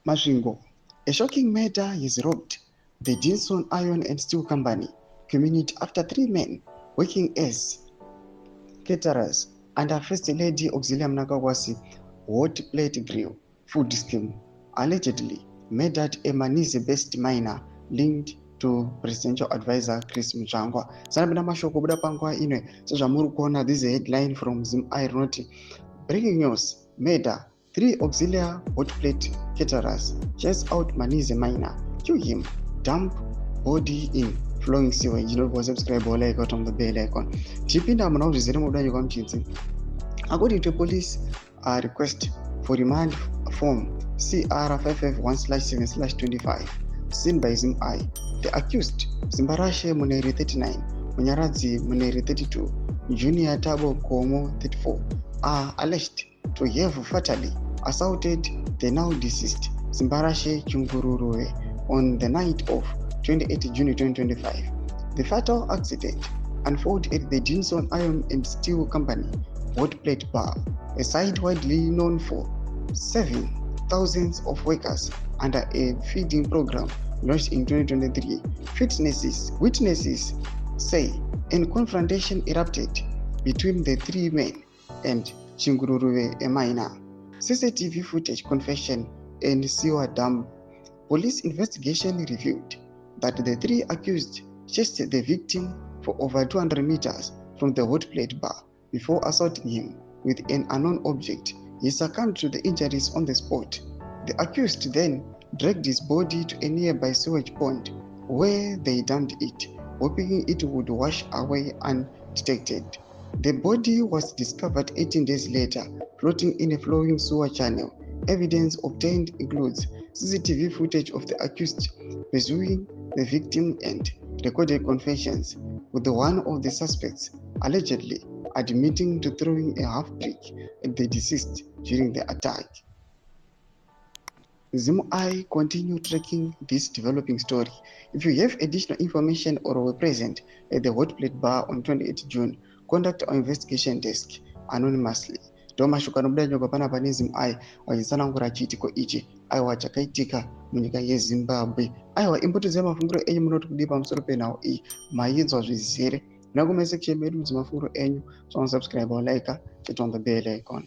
Masvingo. A shocking murder has robbed the Dinson Iron and Steel Company community after 3 men working as caterers under First Lady Auxillia Hotplate Caterers food scheme allegedly murdered a Manhize-based miner linked to presidential advisor Chris Muchangwa. Sanabina mashoko buda panguva ino sezvamuri kuona, this is a headline from ZVAITWA. Breaking news: murder. 3 Auxillia Hotplate Caterers chase out Manhize miner, kill him, dump body in flowing sewage. Don't subscribe or like on the bell icon. Chipinda munozvizere mudanyi kwamuchinzi. According to police request for remand form CR551/7/25 seen by ZimI, the accused Zimbarashe Muneri 39, Munyaradzi Muneri 32, Junior Tabo Komo 34 are alleged to have fatally assaulted the now deceased Zimbarashe Chungururuwe on the night of 28 June 2025. The fatal accident unfolded at the Dinson Iron and Steel Company Hotplate Bar, a site widely known for serving thousands of workers under a feeding program launched in 2023. Witnesses say a confrontation erupted between the 3 men and Chingururuwe, a miner. CCTV footage confession and sewer dump. Police investigation revealed that the 3 accused chased the victim for over 200 meters from the Hotplate bar before assaulting him with an unknown object. He succumbed to the injuries on the spot. The accused then dragged his body to a nearby sewage pond where they dumped it, hoping it would wash away undetected. The body was discovered 18 days later, floating in a flowing sewer channel. Evidence obtained includes CCTV footage of the accused pursuing the victim and recorded confessions, with one of the suspects allegedly admitting to throwing a half brick at the deceased during the attack. ZimI continue tracking this developing story. If you have additional information or were present at the Hotplate bar on 28 June, contact our investigation desk anonymously. Ndomashukano mudanyoka panapa neZimI wachitsanangura chiitiko ichi aiwa chakaitika munyika yeZimbabwe. Aiwa imbuto dzemafungiro enyu munoti kudii pamusoro penhau iyi, mainzwa zvizere? Nakumesection medu dzemafungiro enyu, so subscribe or like, hit on the bell icon.